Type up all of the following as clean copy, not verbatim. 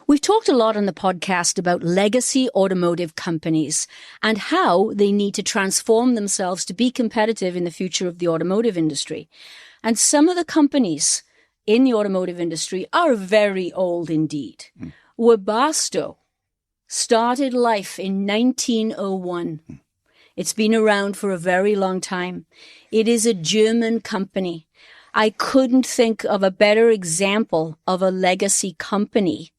We've talked a lot on the podcast about legacy automotive companies and how they need to transform themselves to be competitive in the future of the automotive industry. And some of the companies in the automotive industry are very old indeed. Webasto started life in 1901. It's been around for a very long time. It is a German company. I couldn't think of a better example of a legacy company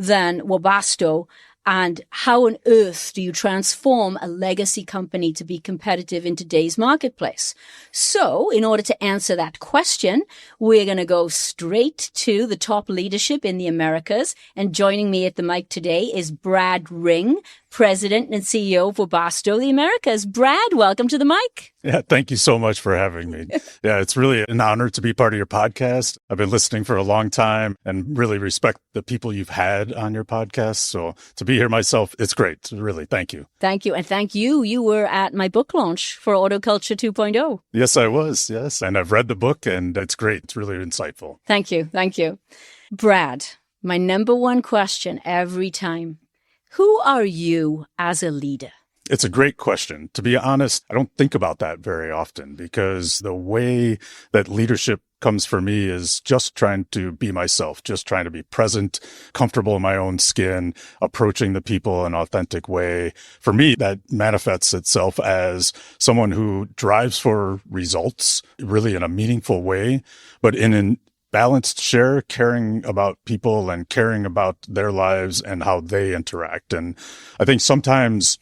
than Webasto. And how on earth do you transform a legacy company to be competitive in today's marketplace? So in order to answer that question, we're going to go straight to the top leadership in the Americas. And joining me at the mic today is Brad Ring, President and CEO of Webasto the Americas. Brad, welcome to the mic. Yeah, thank you so much for having me. Yeah, it's really an honor to be part of your podcast. I've been listening for a long time and really respect the people you've had on your podcast. So to be here myself, it's great. Really, thank you. Thank you. And thank you. You were at my book launch for Autoculture 2.0. Yes, I was. Yes. And I've read the book and it's great. It's really insightful. Thank you. Thank you. Brad, my number one question every time. Who are you as a leader? It's a great question. To be honest, I don't think about that very often because the way that leadership comes for me is just trying to be myself, just trying to be present, comfortable in my own skin, approaching the people in an authentic way. For me, that manifests itself as someone who drives for results really in a meaningful way, but in an balanced share, caring about people and caring about their lives and how they interact. And I think sometimes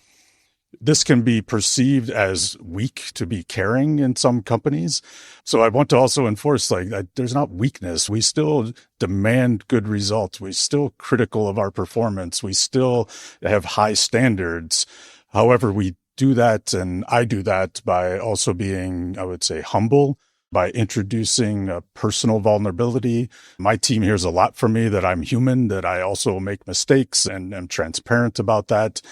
this can be perceived as weak to be caring in some companies. So I want to also enforce that there's not weakness. We still demand good results. We're still critical of our performance. We still have high standards. However, we do that, and I do that by also being, I would say, humble, by introducing a personal vulnerability. My team hears a lot from me that I'm human, that I also make mistakes and am transparent about that.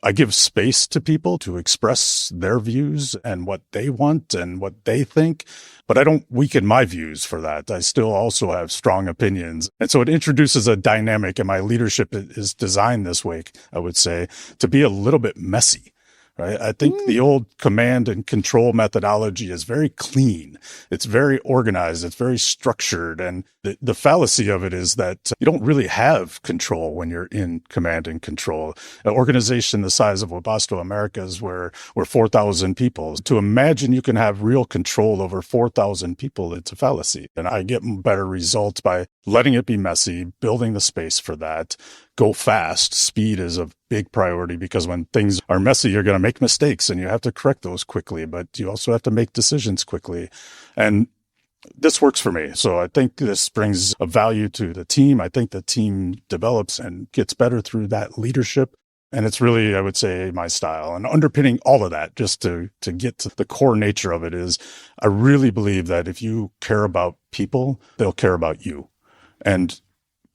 I give space to people to express their views and what they want and what they think, but I don't weaken my views for that. I still also have strong opinions. And so it introduces a dynamic, and my leadership is designed this way, I would say, to be a little bit messy. Right. I think the old command and control methodology is very clean. It's very organized. It's very structured. And the fallacy of it is that you don't really have control when you're in command and control. An organization the size of Webasto Americas, where we're 4,000 people, to imagine you can have real control over 4,000 people, it's a fallacy. And I get better results by letting it be messy, building the space for that. Go fast. Speed is a big priority because when things are messy, you're going to make mistakes and you have to correct those quickly, but you also have to make decisions quickly. And this works for me. So I think this brings a value to the team. I think the team develops and gets better through that leadership. And it's really, I would say, my style. And underpinning all of that, just to get to the core nature of it, is I really believe that if you care about people, they'll care about you. And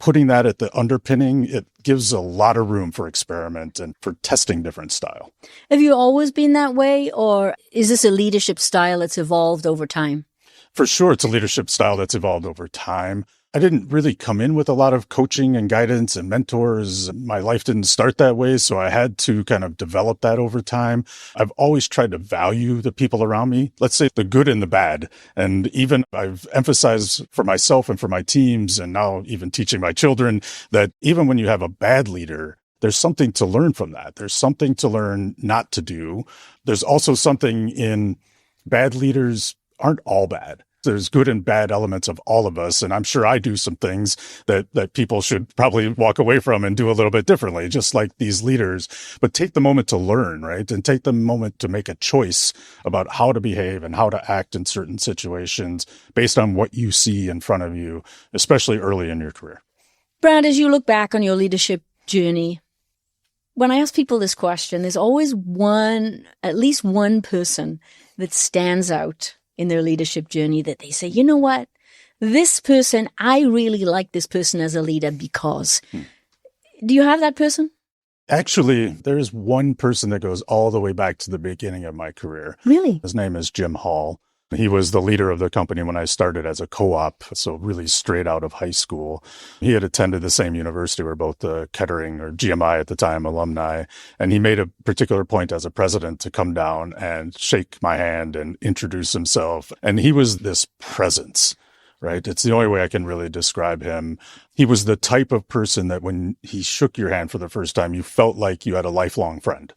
putting that at the underpinning, it gives a lot of room for experiment and for testing different style. Have you always been that way, or is this a leadership style that's evolved over time? For sure, it's a leadership style that's evolved over time. I didn't really come in with a lot of coaching and guidance and mentors. My life didn't start that way, so I had to kind of develop that over time. I've always tried to value the people around me, let's say the good and the bad. And even I've emphasized for myself and for my teams, and now even teaching my children, that even when you have a bad leader, there's something to learn from that. There's something to learn not to do. There's also something in bad leaders aren't all bad. There's good and bad elements of all of us. And I'm sure I do some things that people should probably walk away from and do a little bit differently, just like these leaders. But take the moment to learn, right? And take the moment to make a choice about how to behave and how to act in certain situations based on what you see in front of you, especially early in your career. Brad, as you look back on your leadership journey, when I ask people this question, there's always at least one person that stands out in their leadership journey that they say, you know what, this person, I really like this person as a leader because. Do you have that person? Actually, there is one person that goes all the way back to the beginning of my career. Really? His name is Jim Hall. He was the leader of the company when I started as a co-op, so really straight out of high school. He had attended the same university. We're both Kettering or GMI at the time alumni. And he made a particular point as a president to come down and shake my hand and introduce himself. And he was this presence, right? It's the only way I can really describe him. He was the type of person that when he shook your hand for the first time, you felt like you had a lifelong friend.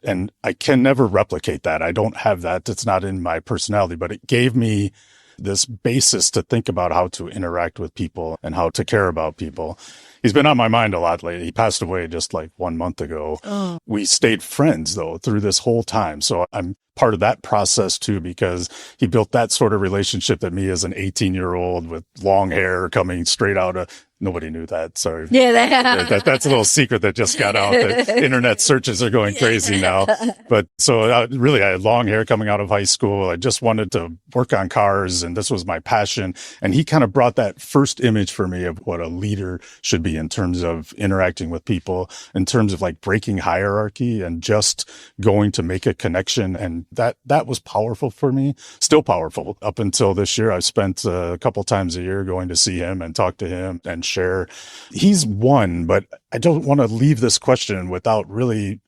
And I can never replicate that. I don't have that. It's not in my personality, but it gave me this basis to think about how to interact with people and how to care about people. He's been on my mind a lot lately. He passed away just like 1 month ago. Oh. We stayed friends though through this whole time. So I'm part of that process too, because he built that sort of relationship that me as an 18-year-old with long hair coming straight out of, nobody knew that. Sorry. Yeah. That's a little secret that just got out. The internet searches are going crazy now. But so really, I had long hair coming out of high school. I just wanted to work on cars and this was my passion. And he kind of brought that first image for me of what a leader should be in terms of interacting with people, in terms of like breaking hierarchy and just going to make a connection. And that was powerful for me, still powerful. Up until this year, I've spent a couple times a year going to see him and talk to him and share. He's one, but I don't want to leave this question without really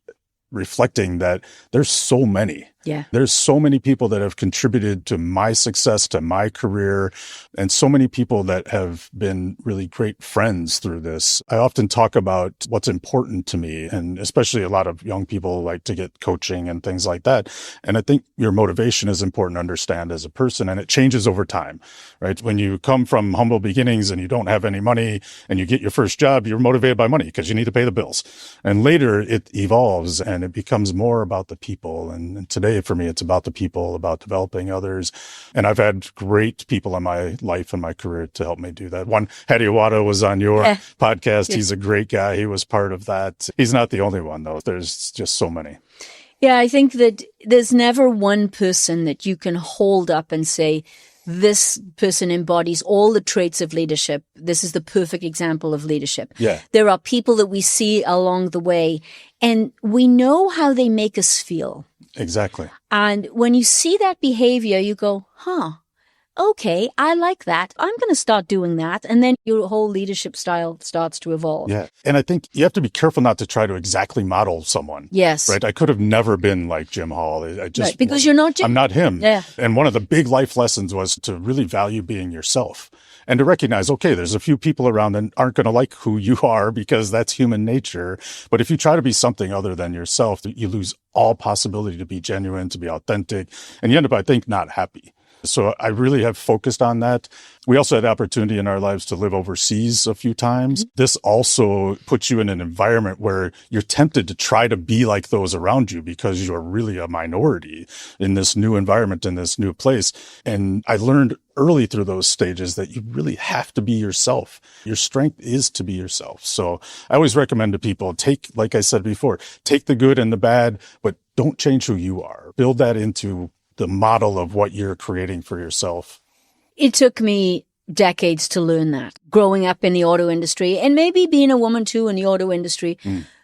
reflecting that there's so many. Yeah. There's so many people that have contributed to my success, to my career, and so many people that have been really great friends through this. I often talk about what's important to me, and especially a lot of young people like to get coaching and things like that. And I think your motivation is important to understand as a person, and it changes over time, right? When you come from humble beginnings and you don't have any money and you get your first job, you're motivated by money because you need to pay the bills. And later it evolves and it becomes more about the people. And today, for me, it's about the people, about developing others. And I've had great people in my life and my career to help me do that. One, Hadi Awada was on your podcast. Yeah. He's a great guy. He was part of that. He's not the only one, though. There's just so many. Yeah, I think that there's never one person that you can hold up and say, this person embodies all the traits of leadership. This is the perfect example of leadership. Yeah. There are people that we see along the way, and we know how they make us feel. Exactly. And when you see that behavior, you go, okay, I like that. I'm going to start doing that. And then your whole leadership style starts to evolve. Yeah. And I think you have to be careful not to try to exactly model someone. Yes. Right. I could have never been like Jim Hall. Right, because you're not Jim. I'm not him. Yeah. And one of the big life lessons was to really value being yourself and to recognize, okay, there's a few people around that aren't going to like who you are because that's human nature. But if you try to be something other than yourself, you lose all possibility to be genuine, to be authentic, and you end up, I think, not happy. So I really have focused on that. We also had the opportunity in our lives to live overseas a few times. Mm-hmm. This also puts you in an environment where you're tempted to try to be like those around you because you're really a minority in this new environment, in this new place. And I learned early through those stages that you really have to be yourself. Your strength is to be yourself. So I always recommend to people, like I said before, take the good and the bad, but don't change who you are. Build that into the model of what you're creating for yourself. It took me decades to learn that. Growing up in the auto industry, and maybe being a woman too in the auto industry,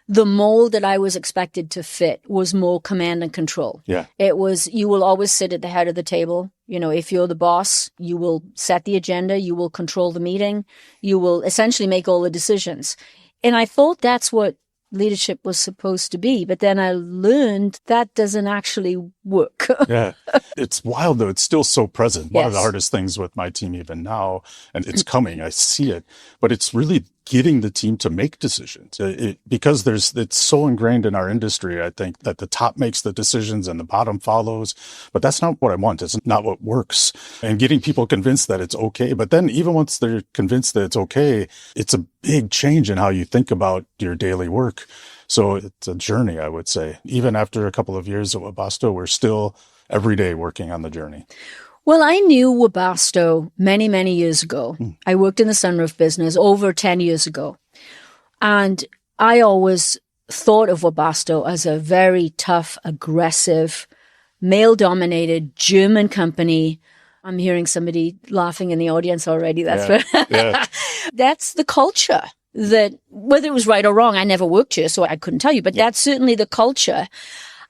the mold that I was expected to fit was more command and control. Yeah. It was, you will always sit at the head of the table. You know, if you're the boss, you will set the agenda, you will control the meeting, you will essentially make all the decisions. And I thought that's what leadership was supposed to be. But then I learned that doesn't actually work. Yeah. It's wild, though. It's still so present. Yes. One of the hardest things with my team even now, and it's coming, I see it, but it's really getting the team to make decisions because it's so ingrained in our industry. I think that the top makes the decisions and the bottom follows, but that's not what I want. It's not what works. And getting people convinced that it's okay. But then even once they're convinced that it's okay, it's a big change in how you think about your daily work. So it's a journey, I would say. Even after a couple of years at Webasto, we're still every day working on the journey. Well, I knew Webasto many, many years ago. I worked in the sunroof business over 10 years ago. And I always thought of Webasto as a very tough, aggressive, male-dominated German company. I'm hearing somebody laughing in the audience already. That's that's the culture that, whether it was right or wrong, I never worked here, so I couldn't tell you, but that's certainly the culture.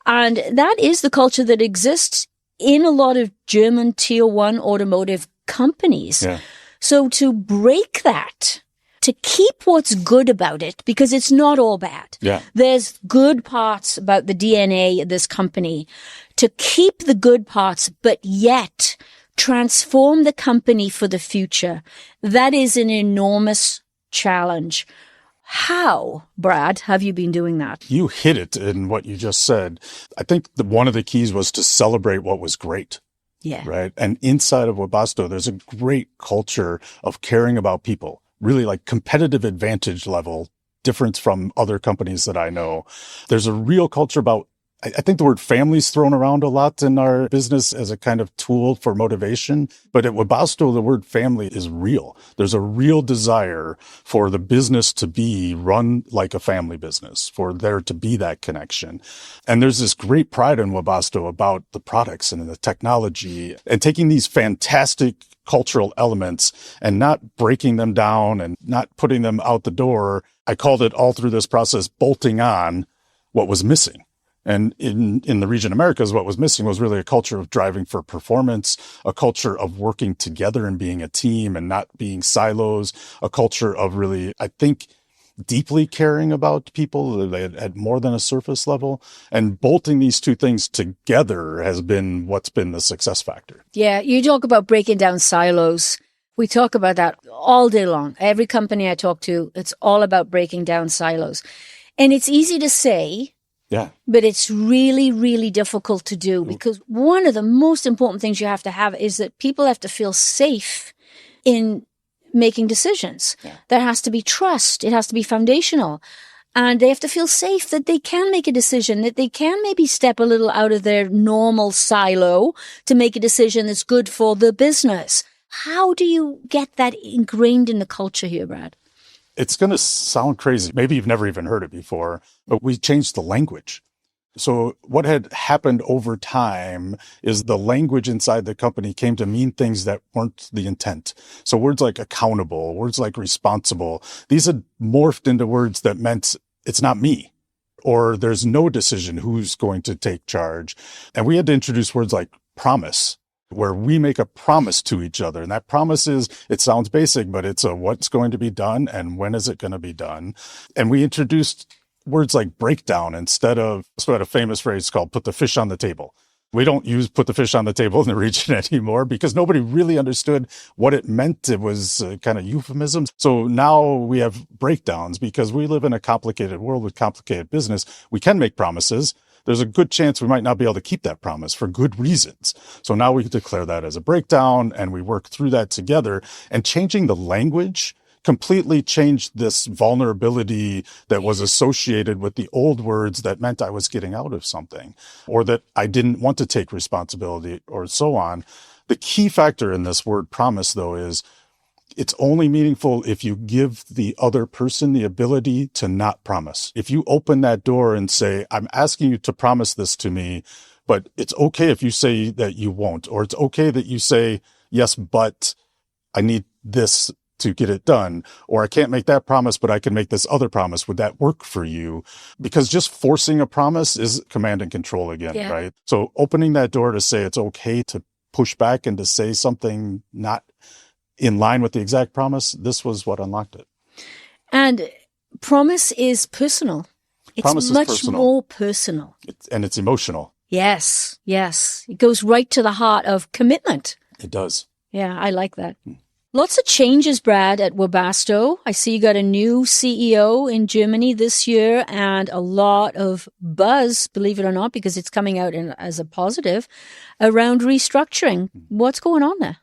And that is the culture that exists in a lot of German tier one automotive companies. Yeah. So to break that, to keep what's good about it, because it's not all bad. Yeah. There's good parts about the DNA of this company. To keep the good parts, but yet transform the company for the future, that is an enormous challenge. How, Brad, have you been doing that? You hit it in what you just said. I think one of the keys was to celebrate what was great. Yeah. Right. And inside of Webasto, there's a great culture of caring about people, really like competitive advantage level difference from other companies that I know. There's a real culture about, I think the word family is thrown around a lot in our business as a kind of tool for motivation. But at Webasto, the word family is real. There's a real desire for the business to be run like a family business, for there to be that connection. And there's this great pride in Webasto about the products and the technology and taking these fantastic cultural elements and not breaking them down and not putting them out the door. I called it all through this process, bolting on what was missing. And in the region Americas, what was missing was really a culture of driving for performance, a culture of working together and being a team and not being silos, a culture of really, I think, deeply caring about people at more than a surface level. And bolting these two things together has been what's been the success factor. Yeah, you talk about breaking down silos. We talk about that all day long. Every company I talk to, it's all about breaking down silos. And it's easy to say, yeah, but it's really, really difficult to do, because one of the most important things you have to have is that people have to feel safe in making decisions. Yeah. There has to be trust. It has to be foundational. And they have to feel safe that they can make a decision, that they can maybe step a little out of their normal silo to make a decision that's good for the business. How do you get that ingrained in the culture here, Brad? It's going to sound crazy. Maybe you've never even heard it before, but we changed the language. So what had happened over time is the language inside the company came to mean things that weren't the intent. So words like accountable, words like responsible, these had morphed into words that meant it's not me, or there's no decision who's going to take charge. And we had to introduce words like promise, where we make a promise to each other. And that promise is, it sounds basic, but it's a what's going to be done and when is it going to be done. And we introduced words like breakdown instead of, so we had a famous phrase called put the fish on the table. We don't use put the fish on the table in the region anymore because nobody really understood what it meant. It was kind of euphemisms. So now we have breakdowns because we live in a complicated world with complicated business. We can make promises. There's a good chance we might not be able to keep that promise for good reasons. So now we declare that as a breakdown and we work through that together. And changing the language completely changed this vulnerability that was associated with the old words that meant I was getting out of something or that I didn't want to take responsibility or so on. The key factor in this word promise, though, is it's only meaningful if you give the other person the ability to not promise. If you open that door and say, I'm asking you to promise this to me, but it's okay if you say that you won't, or it's okay that you say, yes, but I need this to get it done, or I can't make that promise, but I can make this other promise. Would that work for you? Because just forcing a promise is command and control again, right? So opening that door to say it's okay to push back and to say something not in line with the exact promise, this was what unlocked it. And promise is personal. It's much more personal. And it's emotional. Yes, yes. It goes right to the heart of commitment. It does. Yeah, I like that. Lots of changes, Brad, at Webasto. I see you got a new CEO in Germany this year and a lot of buzz, believe it or not, because it's coming out as a positive, around restructuring. What's going on there?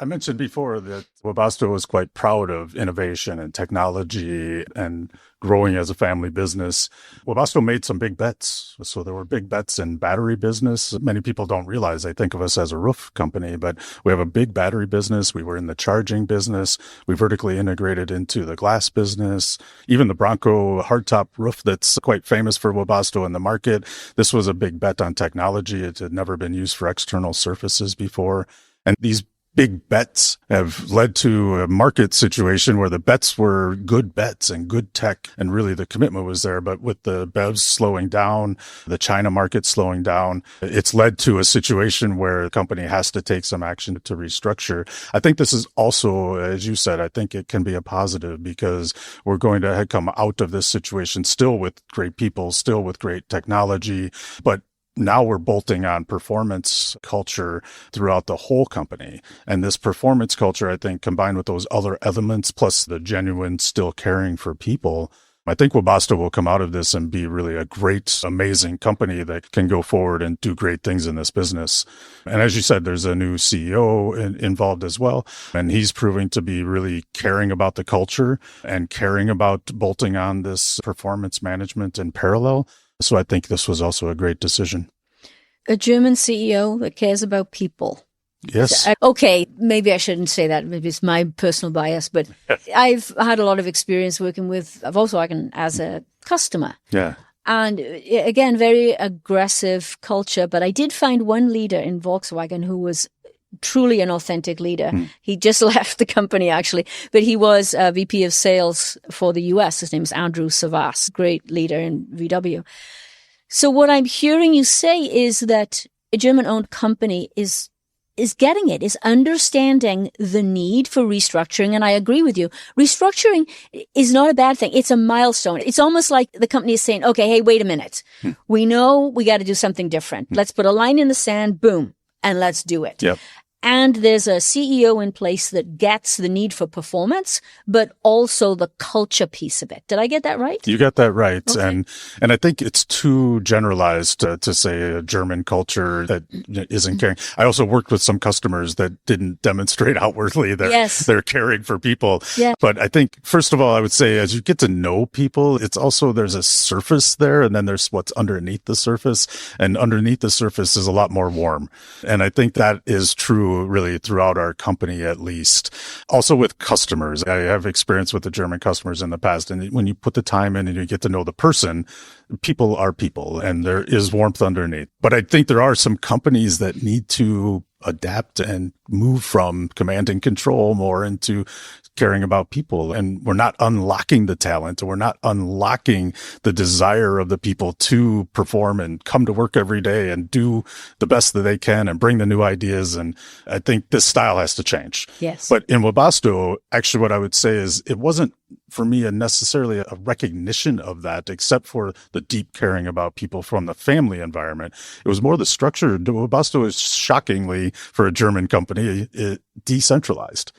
I mentioned before that Webasto was quite proud of innovation and technology and growing as a family business. Webasto made some big bets. So there were big bets in battery business. Many people don't realize they think of us as a roof company, but we have a big battery business. We were in the charging business. We vertically integrated into the glass business. Even the Bronco hardtop roof that's quite famous for Webasto in the market. This was a big bet on technology. It had never been used for external surfaces before. And these big bets have led to a market situation where the bets were good bets and good tech, and really the commitment was there. But with the BEVs slowing down, the China market slowing down, it's led to a situation where the company has to take some action to restructure. I think this is also, as you said, I think it can be a positive because we're going to come out of this situation still with great people, still with great technology, but now we're bolting on performance culture throughout the whole company. And this performance culture, I think, combined with those other elements, plus the genuine still caring for people, I think Webasto will come out of this and be really a great, amazing company that can go forward and do great things in this business. And as you said, there's a new CEO involved as well. And he's proving to be really caring about the culture and caring about bolting on this performance management in parallel. So I think this was also a great decision. A German CEO that cares about people. Yes. Okay, maybe I shouldn't say that. Maybe it's my personal bias, but I've had a lot of experience working with Volkswagen as a customer. Yeah. And again, very aggressive culture. But I did find one leader in Volkswagen who was truly an authentic leader. He just left the company, actually, but he was VP of sales for the US. His name is Andrew Savas, great leader in VW. So what I'm hearing you say is that a German-owned company is getting it, is understanding the need for restructuring. And I agree with you. Restructuring is not a bad thing. It's a milestone. It's almost like the company is saying, okay, hey, wait a minute. We know we got to do something different. Let's put a line in the sand, boom, and let's do it. Yep. And there's a CEO in place that gets the need for performance, but also the culture piece of it. Did I get that right? You got that right. Okay. And I think it's too generalized to say a German culture that isn't caring. I also worked with some customers that didn't demonstrate outwardly that they're caring for people. Yeah. But I think, first of all, I would say as you get to know people, it's also, there's a surface there and then there's what's underneath the surface. And underneath the surface is a lot more warm. And I think that is true really throughout our company, at least. Also with customers, I have experience with the German customers in the past. And when you put the time in and you get to know the person, people are people and there is warmth underneath. But I think there are some companies that need to adapt and move from command and control more into caring about people. And we're not unlocking the talent, or we're not unlocking the desire of the people to perform and come to work every day and do the best that they can and bring the new ideas. And I think this style has to change. Yes. But in Webasto, actually what I would say is it wasn't for me necessarily a recognition of that, except for the deep caring about people from the family environment. It was more the structure. Webasto is shockingly, for a German company, decentralized.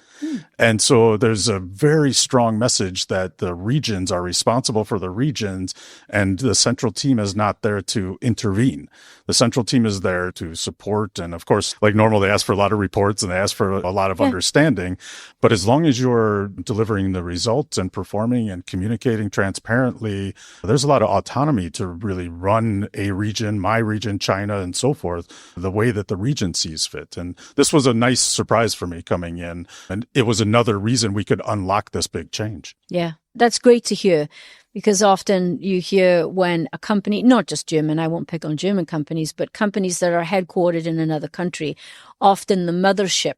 And so there's a very strong message that the regions are responsible for the regions, and the central team is not there to intervene. The central team is there to support. And of course, like normal, they ask for a lot of reports and they ask for a lot of understanding. But as long as you're delivering the results and performing and communicating transparently, there's a lot of autonomy to really run a region, my region, China, and so forth, the way that the region sees fit. And this was a nice surprise for me coming in. And it was another reason we could unlock this big change. Yeah, that's great to hear, because often you hear when a company, not just German, I won't pick on German companies, but companies that are headquartered in another country, often the mothership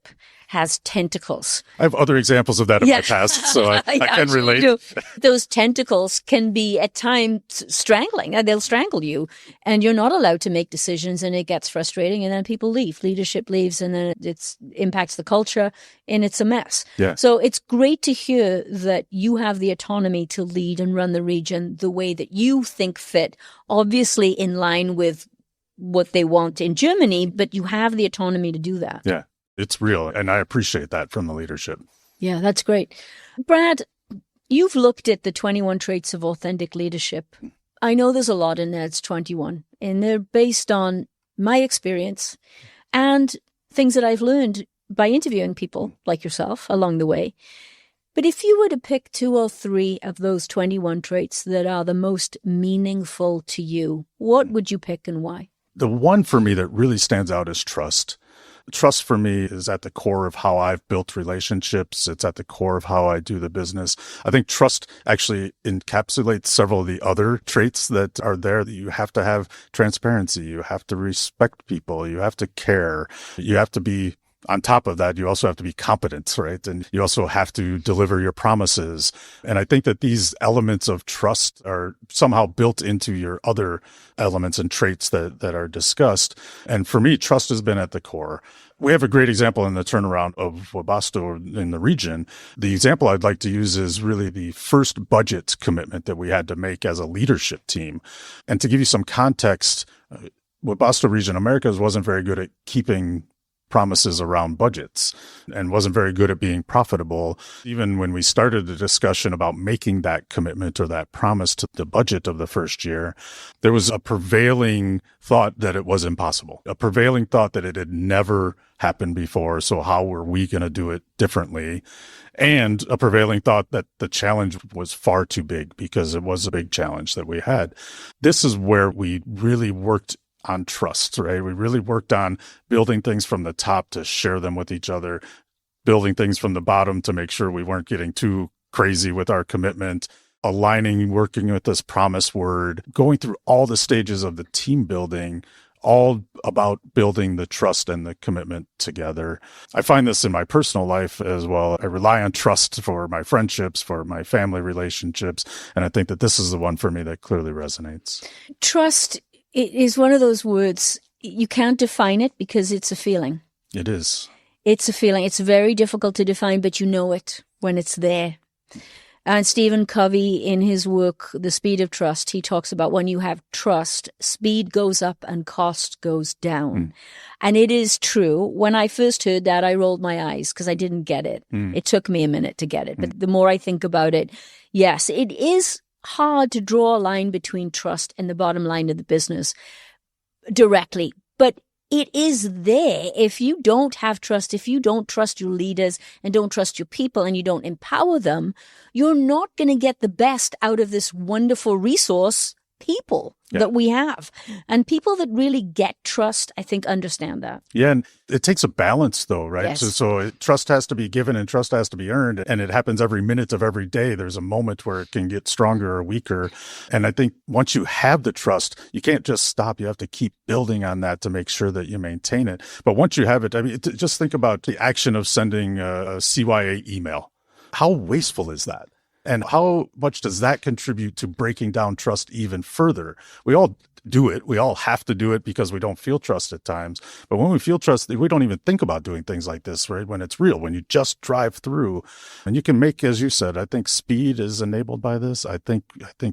has tentacles. I have other examples of that in my past, so I can relate. Those tentacles can be at times strangling. They'll strangle you, and you're not allowed to make decisions, and it gets frustrating, and then people leave. Leadership leaves, and then it impacts the culture, and it's a mess. Yeah. So it's great to hear that you have the autonomy to lead and run the region the way that you think fit, obviously in line with what they want in Germany, but you have the autonomy to do that. Yeah. It's real, and I appreciate that from the leadership. Yeah, that's great. Brad, you've looked at the 21 traits of authentic leadership. I know there's a lot in there. It's 21, and they're based on my experience and things that I've learned by interviewing people like yourself along the way. But if you were to pick 2 or 3 of those 21 traits that are the most meaningful to you, what would you pick and why? The one for me that really stands out is trust. Trust for me is at the core of how I've built relationships. It's at the core of how I do the business. I think trust actually encapsulates several of the other traits that are there. That you have to have transparency. You have to respect people. You have to care. You have to be on top of that, you also have to be competent, right? And you also have to deliver your promises. And I think that these elements of trust are somehow built into your other elements and traits that are discussed. And for me, trust has been at the core. We have a great example in the turnaround of Webasto in the region. The example I'd like to use is really the first budget commitment that we had to make as a leadership team. And to give you some context, Webasto Region Americas wasn't very good at keeping promises around budgets and wasn't very good at being profitable. Even when we started the discussion about making that commitment or that promise to the budget of the first year, there was a prevailing thought that it was impossible, a prevailing thought that it had never happened before. So how were we going to do it differently? And a prevailing thought that the challenge was far too big, because it was a big challenge that we had. This is where we really worked on trust, right? We really worked on building things from the top to share them with each other, building things from the bottom to make sure we weren't getting too crazy with our commitment, aligning, working with this promise word, going through all the stages of the team building, all about building the trust and the commitment together. I find this in my personal life as well. I rely on trust for my friendships, for my family relationships, and I think that this is the one for me that clearly resonates. Trust is one of those words, you can't define it because it's a feeling. It is. It's a feeling. It's very difficult to define, but you know it when it's there. And Stephen Covey, in his work, The Speed of Trust, he talks about when you have trust, speed goes up and cost goes down. And it is true. When I first heard that, I rolled my eyes because I didn't get it. It took me a minute to get it. But the more I think about it, yes, it is hard to draw a line between trust and the bottom line of the business directly. But it is there. If you don't have trust, if you don't trust your leaders and don't trust your people and you don't empower them, you're not going to get the best out of this wonderful resource, people that we have. And people that really get trust, I think, understand that. Yeah, and it takes a balance though, right? Yes. So trust has to be given and trust has to be earned. And it happens every minute of every day. There's a moment where it can get stronger or weaker. And I think once you have the trust, you can't just stop. You have to keep building on that to make sure that you maintain it. But once you have it, I mean, just think about the action of sending a CYA email. How wasteful is that? And how much does that contribute to breaking down trust even further? We all do it. We all have to do it because we don't feel trust at times. But when we feel trust, we don't even think about doing things like this, right? When it's real, when you just drive through and you can make, as you said, I think speed is enabled by this. I think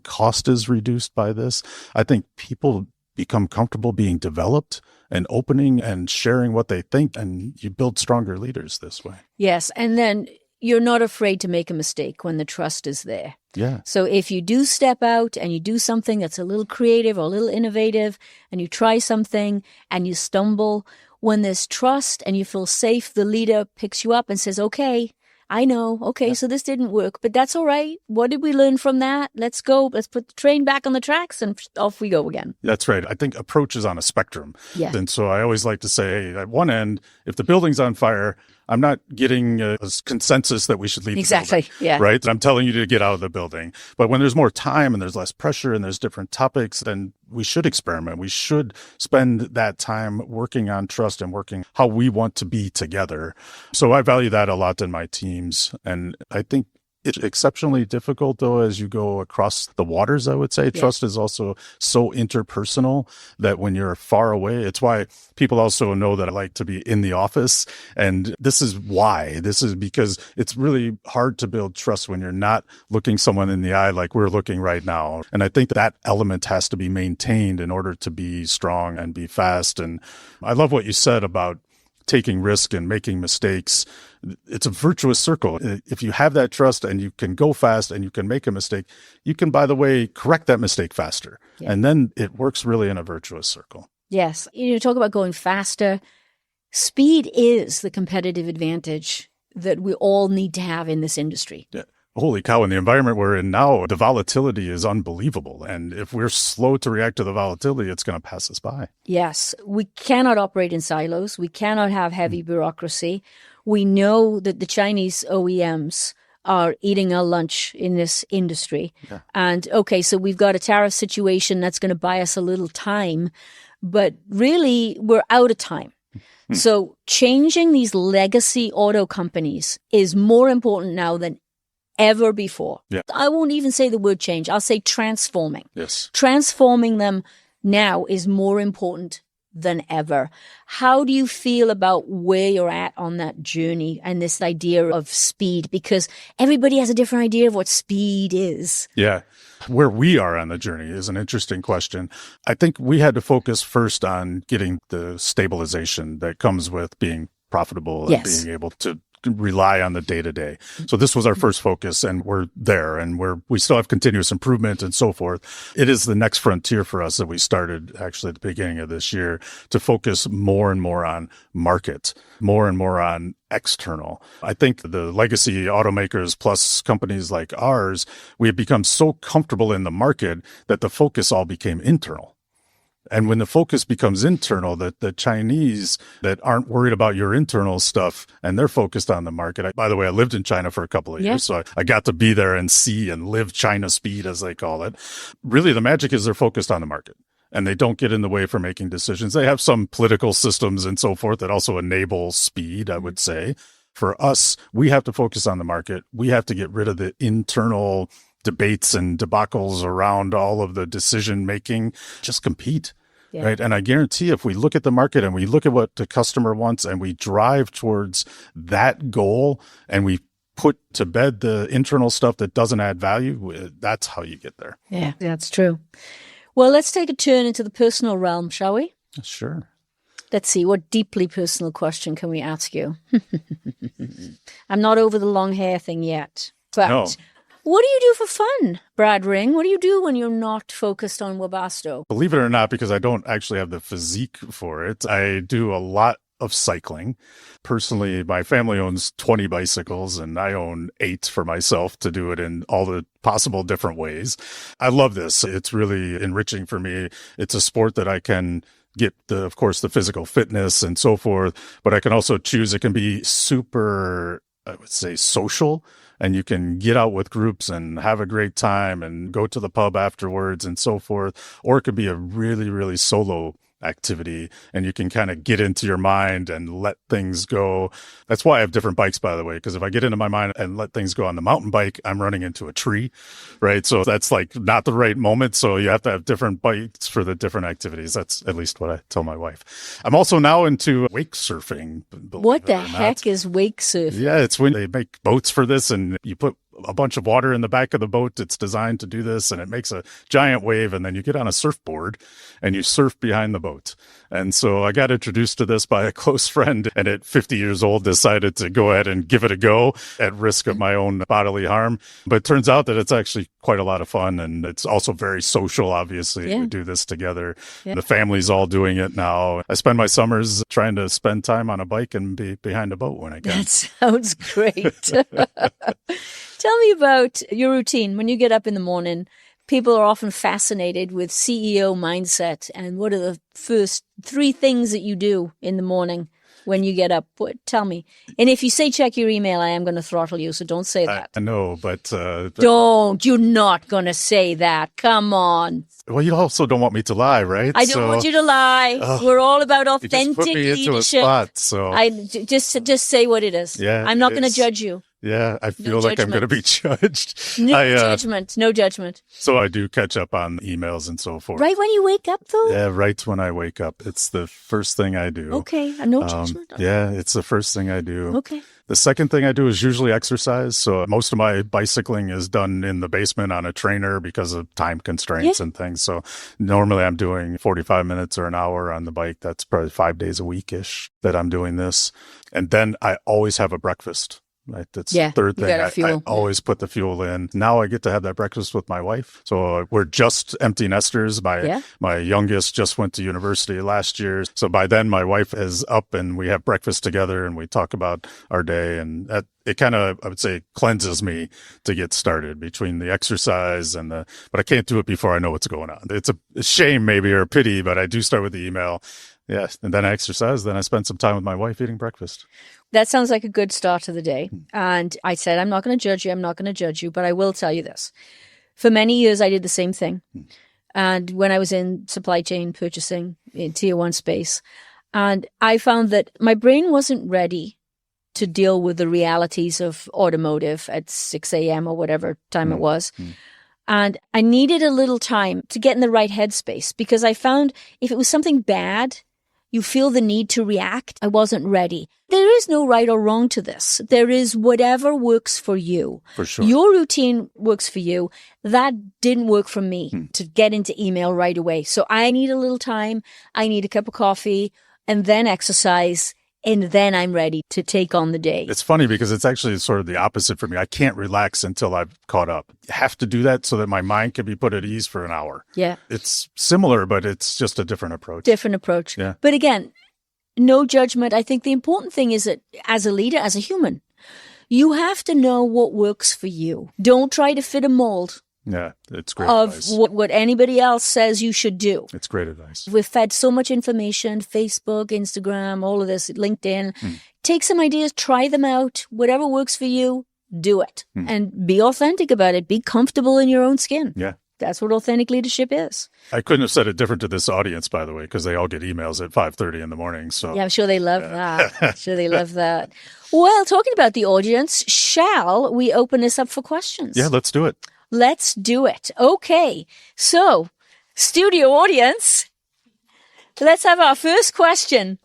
cost is reduced by this. I think people become comfortable being developed and opening and sharing what they think, and you build stronger leaders this way. Yes. And then you're not afraid to make a mistake when the trust is there. Yeah. So if you do step out and you do something that's a little creative or a little innovative and you try something and you stumble, when there's trust and you feel safe, the leader picks you up and says, okay, I know. Okay, so this didn't work, but that's all right. What did we learn from that? Let's go. Let's put the train back on the tracks and off we go again. That's right. I think approach is on a spectrum. Yeah. And so I always like to say, hey, at one end, if the building's on fire, I'm not getting a consensus that we should leave Exactly. the building, Yeah. right? I'm telling you to get out of the building. But when there's more time and there's less pressure and there's different topics, then we should experiment. We should spend that time working on trust and working how we want to be together. So I value that a lot in my teams. And I think it's exceptionally difficult, though, as you go across the waters, I would say. Yeah. Trust is also so interpersonal that when you're far away, it's why people also know that I like to be in the office. And this is why. This is because it's really hard to build trust when you're not looking someone in the eye like we're looking right now. And I think that element has to be maintained in order to be strong and be fast. And I love what you said about taking risk and making mistakes. It's a virtuous circle. If you have that trust and you can go fast and you can make a mistake, you can, by the way, correct that mistake faster. Yeah. And then it works really in a virtuous circle. Yes. You talk about going faster. Speed is the competitive advantage that we all need to have in this industry. Yeah. Holy cow, in the environment we're in now, the volatility is unbelievable. And if we're slow to react to the volatility, it's going to pass us by. Yes. We cannot operate in silos. We cannot have heavy bureaucracy. We know that the Chinese OEMs are eating our lunch in this industry. Yeah. And okay, so we've got a tariff situation that's going to buy us a little time, but really we're out of time. So changing these legacy auto companies is more important now than ever before. Yeah. I won't even say the word change. I'll say transforming. Yes. Transforming them now is more important than ever. How do you feel about where you're at on that journey and this idea of speed? Because everybody has a different idea of what speed is. Yeah. Where we are on the journey is an interesting question. I think we had to focus first on getting the stabilization that comes with being profitable and being able to rely on the day-to-day. So this was our first focus, and we're there, and we still have continuous improvement and so forth. It is the next frontier for us that we started actually at the beginning of this year to focus more and more on market, more and more on external. I think the legacy automakers plus companies like ours, we have become so comfortable in the market that the focus all became internal. And when the focus becomes internal, that the Chinese that aren't worried about your internal stuff and they're focused on the market. By the way, I lived in China for a couple of years, so I got to be there and see and live China speed, as they call it. Really, the magic is they're focused on the market and they don't get in the way for making decisions. They have some political systems and so forth that also enable speed, I would say. For us, we have to focus on the market. We have to get rid of the internal debates and debacles around all of the decision making. Just compete. Yeah. Right. And I guarantee if we look at the market and we look at what the customer wants and we drive towards that goal and we put to bed the internal stuff that doesn't add value, that's how you get there. Yeah, that's true. Well, let's take a turn into the personal realm, shall we? Sure. Let's see, what deeply personal question can we ask you? I'm not over the long hair thing yet. But no. What do you do for fun, Brad Ring? What do you do when you're not focused on Webasto? Believe it or not, because I don't actually have the physique for it, I do a lot of cycling. Personally, my family owns 20 bicycles and I own 8 for myself to do it in all the possible different ways. I love this. It's really enriching for me. It's a sport that I can get of course, the physical fitness and so forth, but I can also choose. It can be super, I would say, social. And you can get out with groups and have a great time and go to the pub afterwards and so forth. Or it could be a really, really solo activity and you can kind of get into your mind and let things go. That's why I have different bikes, by the way, because if I get into my mind and let things go on the mountain bike, I'm running into a tree, right? So that's like not the right moment. So you have to have different bikes for the different activities. That's at least what I tell my wife. I'm also now into wake surfing. What the heck is wake surfing? Yeah, it's when they make boats for this and you put a bunch of water in the back of the boat. It's designed to do this and it makes a giant wave and then you get on a surfboard and you surf behind the boat. And so I got introduced to this by a close friend and at 50 years old decided to go ahead and give it a go at risk of my own bodily harm. But it turns out that it's actually quite a lot of fun and it's also very social, obviously. Yeah. We do this together. Yeah. The family's all doing it now. I spend my summers trying to spend time on a bike and be behind a boat when I can. That sounds great. Tell me about your routine. When you get up in the morning, people are often fascinated with CEO mindset. And what are the first 3 things that you do in the morning when you get up? Tell me. And if you say check your email, I am going to throttle you, so don't say that. I know, but... Don't. You're not going to say that. Come on. Well, you also don't want me to lie, right? I don't want you to lie. We're all about authentic leadership. You just put me into a spot, so... Just say what it is. Yeah, I'm not going to judge you. Yeah, I feel like I'm going to be judged. No judgment. No judgment. So I do catch up on emails and so forth. Right when you wake up, though? Yeah, right when I wake up. It's the first thing I do. Okay, no judgment. Yeah, it's the first thing I do. Okay. The second thing I do is usually exercise. So most of my bicycling is done in the basement on a trainer because of time constraints and things. So normally I'm doing 45 minutes or an hour on the bike. That's probably 5 days a week-ish that I'm doing this. And then I always have a breakfast. Right. That's the third thing. I always put the fuel in. Now I get to have that breakfast with my wife. So we're just empty nesters. My youngest just went to university last year. So by then my wife is up and we have breakfast together and we talk about our day. And it kind of, I would say, cleanses me to get started between the exercise and but I can't do it before I know what's going on. It's a shame maybe or a pity, but I do start with the email. Yes. And then I exercise. Then I spend some time with my wife eating breakfast. That sounds like a good start to the day. And I said, I'm not going to judge you. I'm not going to judge you. But I will tell you this. For many years, I did the same thing. And when I was in supply chain purchasing in tier 1 space, And I found that my brain wasn't ready to deal with the realities of automotive at 6 a.m. or whatever time it was. And I needed a little time to get in the right headspace, because I found if it was something bad, you feel the need to react. I wasn't ready. There is no right or wrong to this. There is whatever works for you. For sure. Your routine works for you. That didn't work for me to get into email right away. So I need a little time. I need a cup of coffee and then exercise. And then I'm ready to take on the day. It's funny because it's actually sort of the opposite for me. I can't relax until I've caught up. I have to do that so that my mind can be put at ease for an hour. Yeah. It's similar, but it's just a different approach. Different approach. Yeah. But again, no judgment. I think the important thing is that as a leader, as a human, you have to know what works for you. Don't try to fit a mold. Yeah, it's great of advice. what anybody else says you should do. It's great advice. We've fed so much information, Facebook, Instagram, all of this, LinkedIn. Take some ideas, try them out. Whatever works for you, do it. And be authentic about it. Be comfortable in your own skin. Yeah. That's what authentic leadership is. I couldn't have said it different to this audience, by the way, because they all get emails at 5:30 in the morning. So yeah, I'm sure they love that. I'm sure they love that. Well, talking about the audience, shall we open this up for questions? Yeah, let's do it. Let's do it. Okay. So, studio audience, let's have our first question.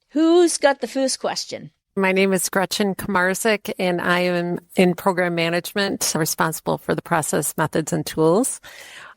Who's got the first question? My name is Gretchen Kamarzik, and I am in program management, responsible for the process, methods, and tools.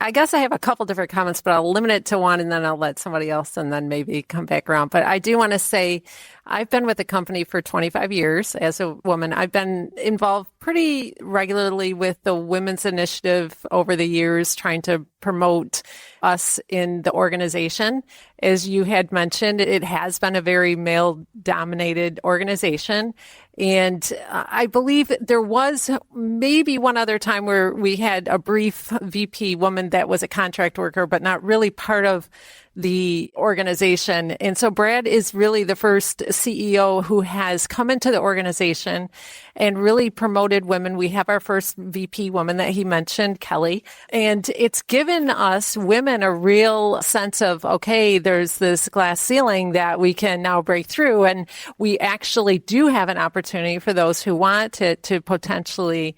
I guess I have a couple different comments, but I'll limit it to one, and then I'll let somebody else and then maybe come back around. But I do want to say I've been with the company for 25 years as a woman. I've been involved pretty regularly with the Women's Initiative over the years, trying to promote us in the organization. As you had mentioned, it has been a very male-dominated organization. And I believe there was maybe one other time where we had a brief VP woman that was a contract worker, but not really part of the organization. And so Brad is really the first CEO who has come into the organization and really promoted women. We have our first VP woman that he mentioned, Kelly, and it's given us women a real sense of, okay, there's this glass ceiling that we can now break through. And we actually do have an opportunity for those who want to potentially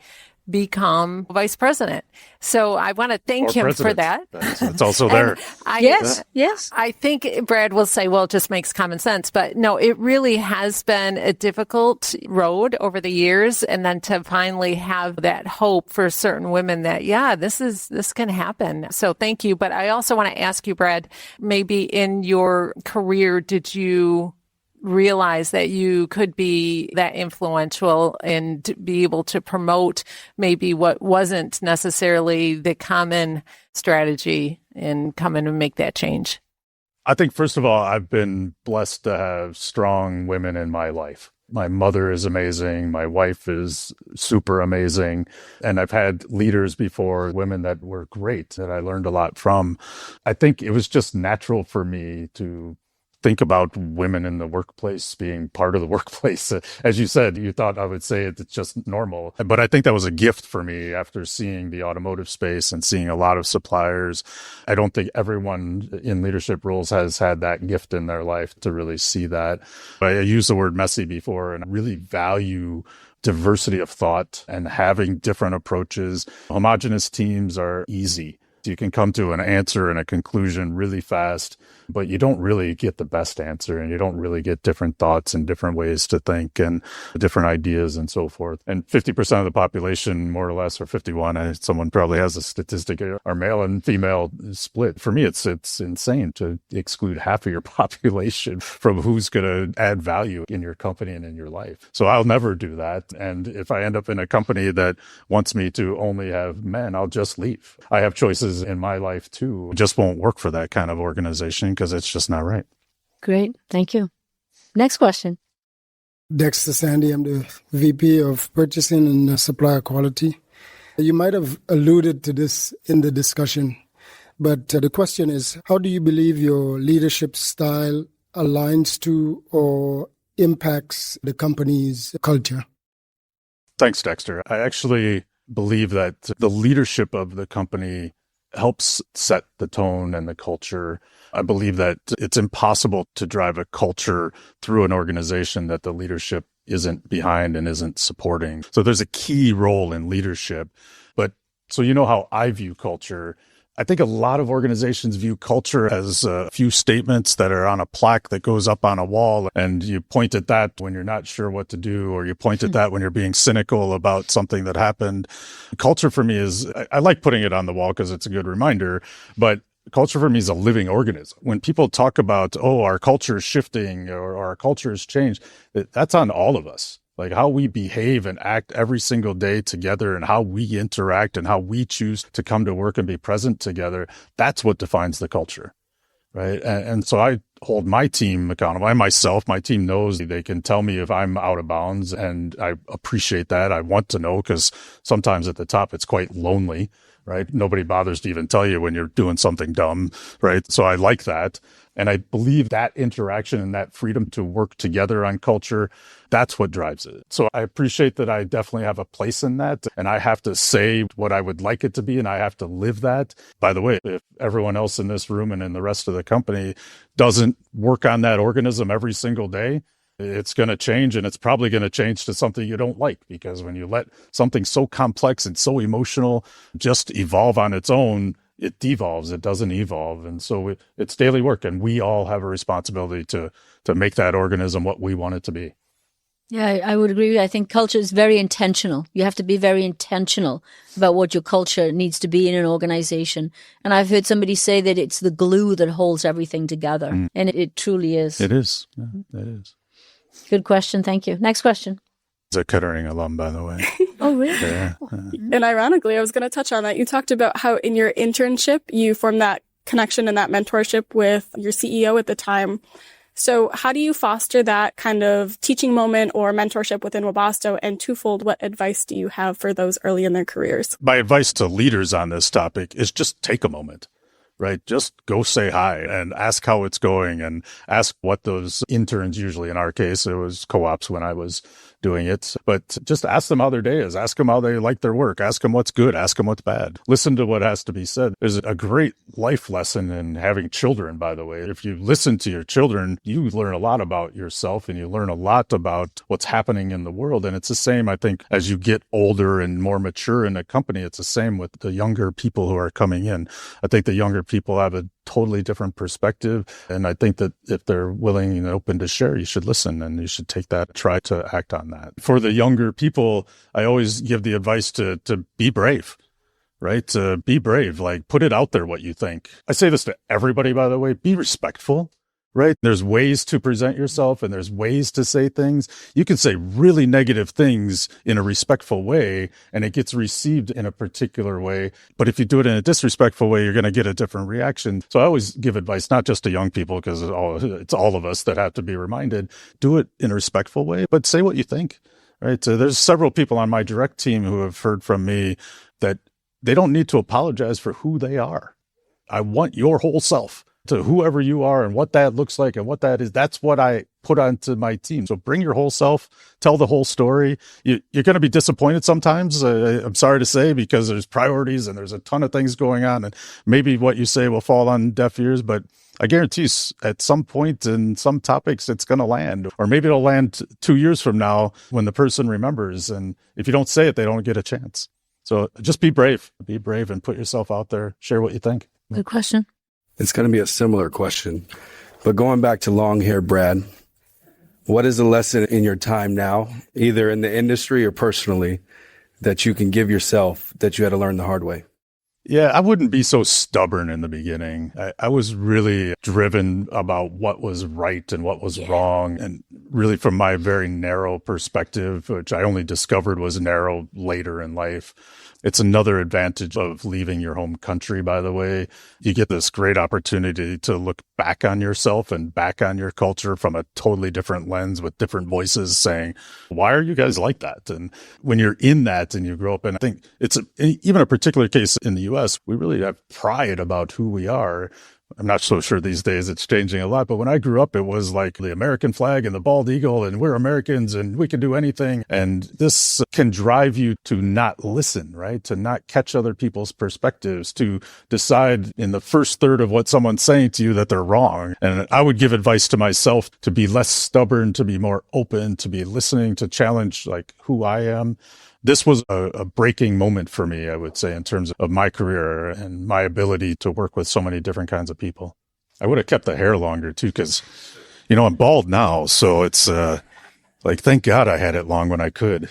become vice president. So I want to thank him for that. It's also there. Yes. I think Brad will say, well, it just makes common sense. But no, it really has been a difficult road over the years. And then to finally have that hope for certain women that, yeah, this can happen. So thank you. But I also want to ask you, Brad, maybe in your career, did you realize that you could be that influential and be able to promote maybe what wasn't necessarily the common strategy and come in and make that change? I think, first of all, I've been blessed to have strong women in my life. My mother is amazing. My wife is super amazing. And I've had leaders before, women that were great, that I learned a lot from. I think it was just natural for me to think about women in the workplace being part of the workplace. As you said, you thought I would say it's just normal. But I think that was a gift for me after seeing the automotive space and seeing a lot of suppliers. I don't think everyone in leadership roles has had that gift in their life to really see that. I used the word messy before, and I really value diversity of thought and having different approaches. Homogeneous teams are easy. You can come to an answer and a conclusion really fast, but you don't really get the best answer, and you don't really get different thoughts and different ways to think and different ideas and so forth. And 50% of the population, more or less, or 51, someone probably has a statistic, are male and female split. For me, it's insane to exclude half of your population from who's going to add value in your company and in your life. So I'll never do that. And if I end up in a company that wants me to only have men, I'll just leave. I have choices in my life too. It just won't work for that kind of organization because it's just not right. Great. Thank you. Next question. Dexter Sandy, I'm the VP of Purchasing and Supplier Quality. You might have alluded to this in the discussion, but the question is, how do you believe your leadership style aligns to or impacts the company's culture? Thanks, Dexter. I actually believe that the leadership of the company helps set the tone and the culture. I believe that it's impossible to drive a culture through an organization that the leadership isn't behind and isn't supporting. So there's a key role in leadership. But so you know how I view culture. I think a lot of organizations view culture as a few statements that are on a plaque that goes up on a wall, and you point at that when you're not sure what to do, or you point at that when you're being cynical about something that happened. Culture for me is, I like putting it on the wall because it's a good reminder, but culture for me is a living organism. When people talk about, oh, our culture is shifting or our culture has changed, that's on all of us. Like how we behave and act every single day together and how we interact and how we choose to come to work and be present together. That's what defines the culture, right? And so I hold my team accountable. I myself, my team knows they can tell me if I'm out of bounds, and I appreciate that. I want to know because sometimes at the top it's quite lonely, right? Nobody bothers to even tell you when you're doing something dumb, right? So I like that. And I believe that interaction and that freedom to work together on culture, that's what drives it. So I appreciate that I definitely have a place in that. And I have to say what I would like it to be, and I have to live that. By the way, if everyone else in this room and in the rest of the company doesn't work on that organism every single day, it's going to change, and it's probably going to change to something you don't like, because when you let something so complex and so emotional just evolve on its own, it devolves, it doesn't evolve. And so it's daily work, and we all have a responsibility to make that organism what we want it to be. Yeah, I would agree. I think culture is very intentional. You have to be very intentional about what your culture needs to be in an organization. And I've heard somebody say that it's the glue that holds everything together. And it truly is. It is. Yeah, it is. Good question. Thank you. Next question. He's a Kettering alum, by the way. Oh, really? Yeah. And ironically, I was going to touch on that. You talked about how in your internship, you formed that connection and that mentorship with your CEO at the time. So how do you foster that kind of teaching moment or mentorship within Webasto? And twofold, what advice do you have for those early in their careers? My advice to leaders on this topic is just take a moment. Right? Just go say hi and ask how it's going, and ask what those interns, usually in our case, it was co-ops when I was doing it, but just ask them how their day is. Ask them how they like their work. Ask them what's good. Ask them what's bad. Listen to what has to be said. There's a great life lesson in having children, by the way. If you listen to your children, you learn a lot about yourself, and you learn a lot about what's happening in the world. And it's the same, I think, as you get older and more mature in a company. It's the same with the younger people who are coming in. I think the younger people have a totally different perspective. And I think that if they're willing and open to share, you should listen, and you should take that, try to act on that. For the younger people, I always give the advice to be brave, right? To be brave, like put it out there what you think. I say this to everybody, by the way, be respectful. Right? There's ways to present yourself, and there's ways to say things. You can say really negative things in a respectful way, and it gets received in a particular way. But if you do it in a disrespectful way, you're going to get a different reaction. So I always give advice, not just to young people, because it's all of us that have to be reminded. Do it in a respectful way, but say what you think. Right? So there's several people on my direct team who have heard from me that they don't need to apologize for who they are. I want your whole self. To whoever you are and what that looks like and what that is, that's what I put onto my team. So bring your whole self, tell the whole story. You're going to be disappointed sometimes, I'm sorry to say, because there's priorities and there's a ton of things going on, and maybe what you say will fall on deaf ears, but I guarantee at some point in some topics, it's going to land, or maybe it'll land 2 years from now when the person remembers. And if you don't say it, they don't get a chance. So just be brave and put yourself out there. Share what you think. Good question. It's going to be a similar question, but going back to long hair, Brad, what is a lesson in your time now, either in the industry or personally, that you can give yourself that you had to learn the hard way? Yeah, I wouldn't be so stubborn in the beginning. I was really driven about what was right and what was wrong. And really from my very narrow perspective, which I only discovered was narrow later in life. It's another advantage of leaving your home country, by the way. You get this great opportunity to look back on yourself and back on your culture from a totally different lens with different voices saying, why are you guys like that? And when you're in that and you grow up, and I think it's even a particular case in the US, we really have pride about who we are. I'm not so sure these days it's changing a lot, but when I grew up, it was like the American flag and the bald eagle and we're Americans and we can do anything. And this can drive you to not listen, right? To not catch other people's perspectives, to decide in the first third of what someone's saying to you that they're wrong. And I would give advice to myself to be less stubborn, to be more open, to be listening, to challenge like who I am. This was a breaking moment for me, I would say, in terms of my career and my ability to work with so many different kinds of people. I would have kept the hair longer too, because, I'm bald now. So it's thank God I had it long when I could.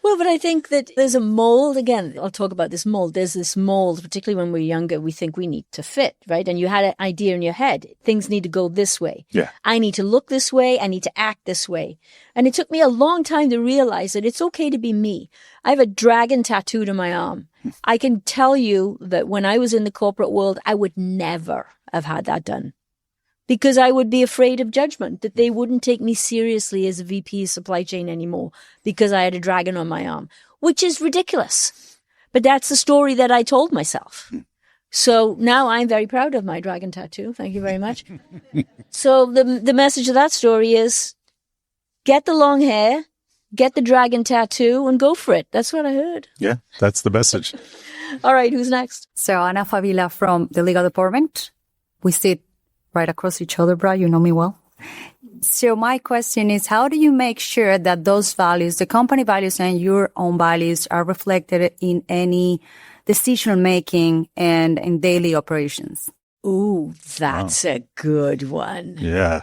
Well, but I think that there's a mold. Again, I'll talk about this mold. There's this mold, particularly when we're younger, we think we need to fit, right? And you had an idea in your head. Things need to go this way. Yeah. I need to look this way. I need to act this way. And it took me a long time to realize that it's okay to be me. I have a dragon tattooed on my arm. I can tell you that when I was in the corporate world, I would never have had that done. Because I would be afraid of judgment, that they wouldn't take me seriously as a VP of supply chain anymore because I had a dragon on my arm, which is ridiculous. But that's the story that I told myself. So now I'm very proud of my dragon tattoo. Thank you very much. So the message of that story is get the long hair, get the dragon tattoo, and go for it. That's what I heard. Yeah, that's the message. All right, who's next? So Ana Favila from the legal department. We sit right across each other, Brad. You know me well. So my question is, how do you make sure that those values, the company values and your own values, are reflected in any decision-making and in daily operations? Ooh, that's a good one. Yeah.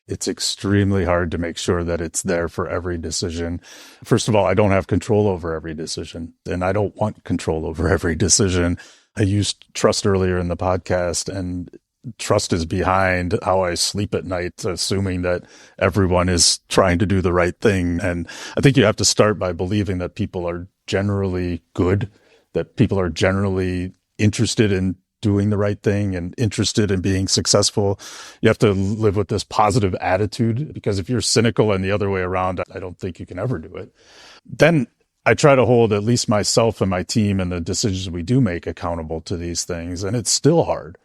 It's extremely hard to make sure that it's there for every decision. First of all, I don't have control over every decision, and I don't want control over every decision. I used trust earlier in the podcast, and trust is behind how I sleep at night, assuming that everyone is trying to do the right thing. And I think you have to start by believing that people are generally good, that people are generally interested in doing the right thing and interested in being successful. You have to live with this positive attitude, because if you're cynical and the other way around, I don't think you can ever do it. Then I try to hold at least myself and my team and the decisions we do make accountable to these things. And it's still hard.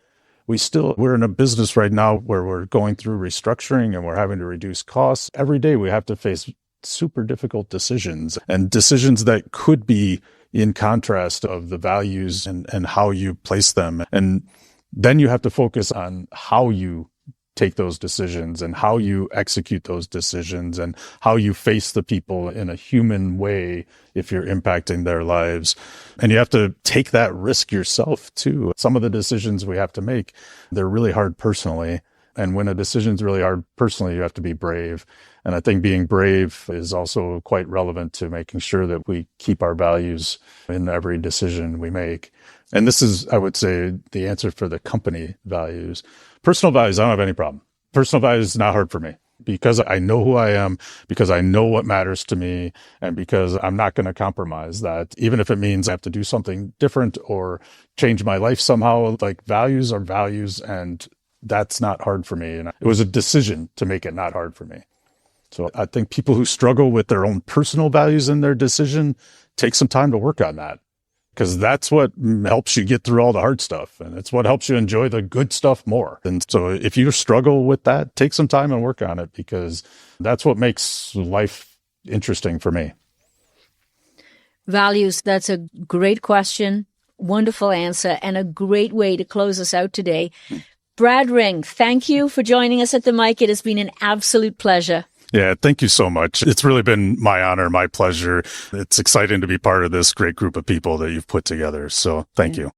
We're in a business right now where we're going through restructuring and we're having to reduce costs. Every day we have to face super difficult decisions, and decisions that could be in contrast of the values and how you place them. And then you have to focus on how you take those decisions and how you execute those decisions and how you face the people in a human way if you're impacting their lives. And you have to take that risk yourself too. Some of the decisions we have to make, they're really hard personally. And when a decision's really hard personally, you have to be brave. And I think being brave is also quite relevant to making sure that we keep our values in every decision we make. And this is, I would say, the answer for the company values. Personal values, I don't have any problem. Personal values is not hard for me, because I know who I am, because I know what matters to me, and because I'm not going to compromise that, even if it means I have to do something different or change my life somehow. Like, values are values, and that's not hard for me. And it was a decision to make it not hard for me. So I think people who struggle with their own personal values in their decision, take some time to work on that, because that's what helps you get through all the hard stuff. And it's what helps you enjoy the good stuff more. And so if you struggle with that, take some time and work on it, because that's what makes life interesting for me. Values, that's a great question. Wonderful answer, and a great way to close us out today. Brad Ring, thank you for joining us at the mic. It has been an absolute pleasure. Yeah, thank you so much. It's really been my honor, my pleasure. It's exciting to be part of this great group of people that you've put together. So thank you.